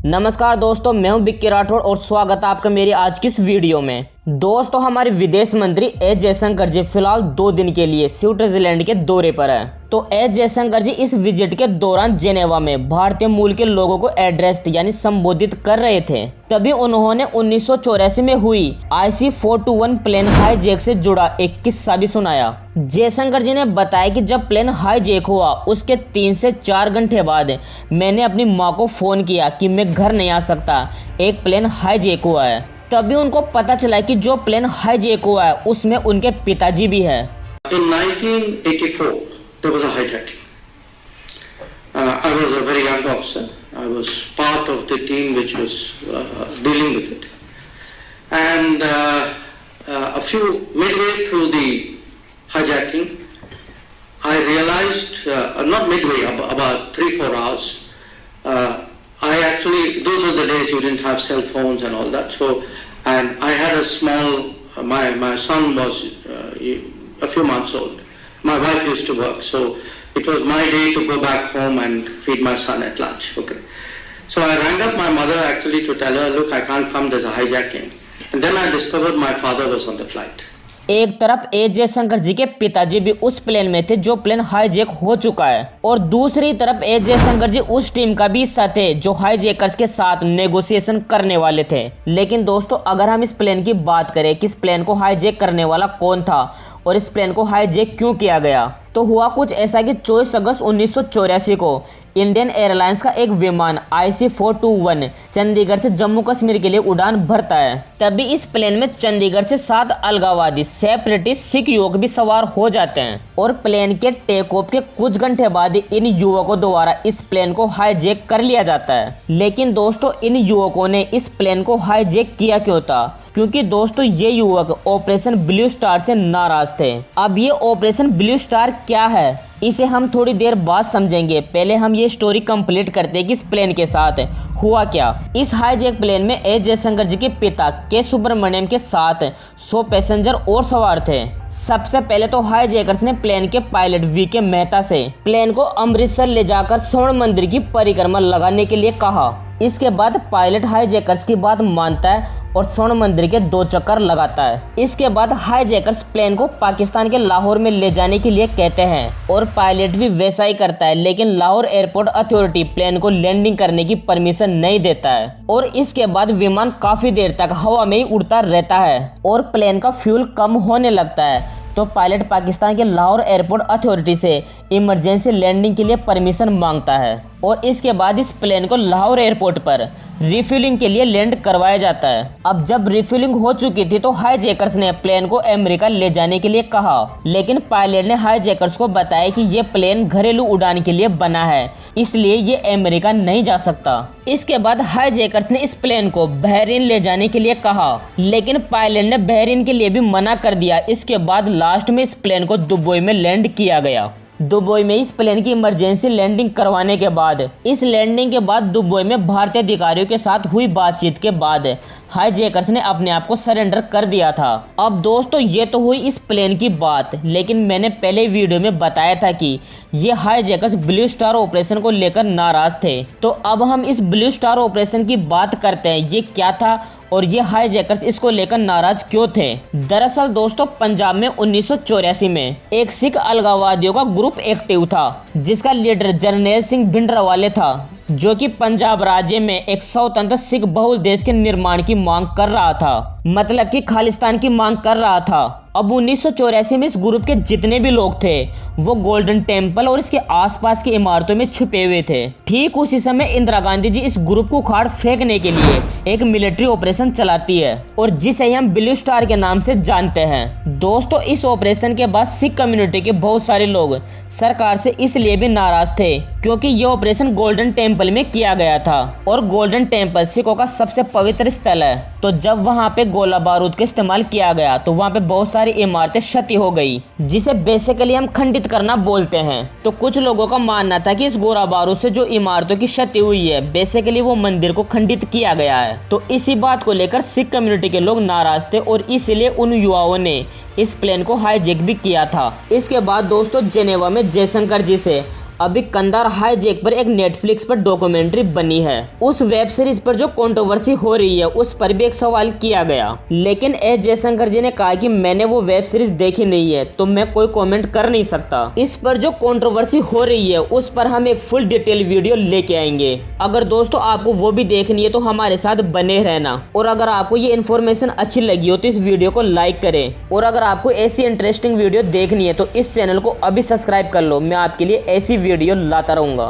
नमस्कार दोस्तों, मैं हूं विक्की राठौड़ और स्वागत है आपका मेरी आज की इस वीडियो में। दोस्तों, हमारे विदेश मंत्री एस जयशंकर जी फिलहाल 2 दिन के लिए स्विट्जरलैंड के दौरे पर है। तो एस जयशंकर जी इस विजिट के दौरान जेनेवा में भारतीय मूल के लोगों को एड्रेस यानी संबोधित कर रहे थे। तभी उन्होंने 1984 में हुई IC-421 प्लेन हाईजैक से जुड़ा एक किस्सा भी सुनाया। जयशंकर जी ने बताया कि जब प्लेन हाईजैक हुआ उसके 3 से 4 घंटे बाद मैंने अपनी माँ को फ़ोन किया कि मैं घर नहीं आ सकता, एक प्लेन हाईजैक हुआ है। तभी उनको पता चला कि जो प्लेन हाईजैक हुआ है उसमें उनके पिताजी भी है। In 1984, there was a hijacking. I was a very young officer. I was part of the team which was dealing with it. And midway through the hijacking, I realized, not midway, about 3-4 hours. Those were the days you didn't have cell phones and all that. So, and I had a small, my son was a few months old. My wife used to work, so it was my day to go back home and feed my son at lunch. Okay. So I rang up my mother actually to tell her, look, I can't come, there's a hijacking. And then I discovered my father was on the flight. एक तरफ S Jaishankar जी के पिताजी भी उस plane में थे जो plane hijack हो चुका है, और दूसरी तरफ एस जयशंकर जी उस टीम का भी हिस्सा थे जो हाईजैकर्स के साथ नेगोशिएशन करने वाले थे। लेकिन दोस्तों, अगर हम इस प्लेन की बात करें कि इस प्लेन को हाईजैक करने वाला कौन था और इस प्लेन को हाईजैक क्यों किया गया, तो हुआ कुछ ऐसा कि 24 अगस्त 1984 को इंडियन एयरलाइंस का एक विमान IC-421 चंडीगढ़ से जम्मू कश्मीर के लिए उड़ान भरता है। तभी इस प्लेन में चंडीगढ़ से 7 अलगाववादी सेपरेटिस्ट सिख युवक भी सवार हो जाते हैं, और प्लेन के टेक ऑफ के कुछ घंटे बाद इन युवकों द्वारा इस प्लेन को हाईजैक कर लिया जाता है। लेकिन दोस्तों, इन युवकों ने इस प्लेन को हाईजैक किया क्यों था? क्योंकि दोस्तों, ये युवक ऑपरेशन ब्लू स्टार से नाराज थे। अब ये ऑपरेशन ब्लू स्टार क्या है, इसे हम थोड़ी देर बाद समझेंगे। पहले हम ये स्टोरी कंप्लीट करते हैं कि इस प्लेन के साथ हुआ क्या। इस हाईजैक प्लेन में एस जयशंकर जी के पिता के सुब्रमण्यम के साथ 100 पैसेंजर और सवार थे। सबसे पहले तो हाईजैकर्स ने प्लेन के पायलट VK मेहता से प्लेन को अमृतसर ले जाकर स्वर्ण मंदिर की परिक्रमा लगाने के लिए कहा। इसके बाद पायलट हाईजैकर्स की बात मानता है और स्वर्ण मंदिर के 2 चक्कर लगाता है। इसके बाद हाईजैकर्स प्लेन को पाकिस्तान के लाहौर में ले जाने के लिए कहते हैं और पायलट भी वैसा ही करता है, लेकिन लाहौर एयरपोर्ट अथॉरिटी प्लेन को लैंडिंग करने की परमिशन नहीं देता है, और इसके बाद विमान काफी देर तक हवा में ही उड़ता रहता है और प्लेन का फ्यूल कम होने लगता है। तो पायलट पाकिस्तान के लाहौर एयरपोर्ट अथॉरिटी से इमरजेंसी लैंडिंग के लिए परमिशन मांगता है, और इसके बाद इस प्लेन को लाहौर एयरपोर्ट पर रिफ्यूलिंग के लिए लैंड करवाया जाता है। अब जब रिफ्यूलिंग हो चुकी थी तो हाईजैकर्स ने प्लेन को अमेरिका ले जाने के लिए कहा, लेकिन पायलट ने हाईजैकर्स को बताया कि ये प्लेन घरेलू उड़ान के लिए बना है, इसलिए ये अमेरिका नहीं जा सकता। इसके बाद हाईजैकर्स ने इस प्लेन को बहरीन ले जाने के लिए कहा, लेकिन पायलट ने बहरीन के लिए भी मना कर दिया। इसके बाद लास्ट में इस प्लेन को दुबई में लैंड किया गया। दुबई में इस प्लेन की इमरजेंसी लैंडिंग करवाने के बाद दुबई में भारतीय अधिकारियों के साथ हुई बातचीत के बाद हाईजैकर्स ने अपने आप को सरेंडर कर दिया था। अब दोस्तों, ये तो हुई इस प्लेन की बात, लेकिन मैंने पहले वीडियो में बताया था कि ये हाईजैकर्स ब्लू स्टार ऑपरेशन को लेकर नाराज थे। तो अब हम इस ब्लू स्टार ऑपरेशन की बात करते हैं, ये क्या था और ये हाईजैकर्स इसको लेकर नाराज क्यों थे। दरअसल दोस्तों, पंजाब में 1984 में एक सिख अलगाववादियों का ग्रुप एक्टिव था, जिसका लीडर जर्नैल सिंह भिंडरावाले था, जो कि पंजाब राज्य में एक स्वतंत्र सिख बहुल देश के निर्माण की मांग कर रहा था, मतलब कि खालिस्तान की मांग कर रहा था। अब 1984 में इस ग्रुप के जितने भी लोग थे वो गोल्डन टेम्पल और इसके आसपास की इमारतों में छुपे हुए थे। ठीक उसी समय इंदिरा गांधी जी इस ग्रुप को उखाड़ फेंकने के लिए एक मिलिट्री ऑपरेशन चलाती है, और जिसे हम ब्लू स्टार के नाम से जानते हैं। दोस्तों, इस ऑपरेशन के बाद सिख कम्युनिटी के बहुत सारे लोग सरकार से इसलिए भी नाराज थे क्योंकि ये ऑपरेशन गोल्डन टेम्पल में किया गया था, और गोल्डन टेम्पल सिखों का सबसे पवित्र स्थल है। तो जब वहाँ पे गोला बारूद का इस्तेमाल किया गया तो वहाँ पे बहुत सारी इमारतें क्षति हो गई, जिसे बेसिकली हम खंडित करना बोलते हैं। तो कुछ लोगों का मानना था कि इस गोला बारूद से जो इमारतों की क्षति हुई है, बेसिकली वो मंदिर को खंडित किया गया है। तो इसी बात को लेकर सिख कम्युनिटी के लोग नाराज थे, और इसीलिए उन युवाओं ने इस प्लेन को हाईजैक भी किया था। इसके बाद दोस्तों, जेनेवा में जयशंकर जी से अभी कंधार हाईजैक पर एक नेटफ्लिक्स पर डॉक्यूमेंट्री बनी है। उस वेब सीरीज पर जो कंट्रोवर्सी हो रही है उस पर भी एक सवाल किया गया, लेकिन एस जयशंकर जी ने कहा कि मैंने वो वेब सीरीज देखी नहीं है तो मैं कोई कमेंट कर नहीं सकता। इस पर जो कंट्रोवर्सी हो रही है उस पर हम एक फुल डिटेल वीडियो लेके आएंगे। अगर दोस्तों आपको वो भी देखनी है तो हमारे साथ बने रहना, और अगर आपको ये इन्फॉर्मेशन अच्छी लगी हो तो इस वीडियो को लाइक करें, और अगर आपको ऐसी इंटरेस्टिंग वीडियो देखनी है तो इस चैनल को अभी सब्सक्राइब कर लो। मैं आपके लिए ऐसी वीडियो लाता रहूंगा।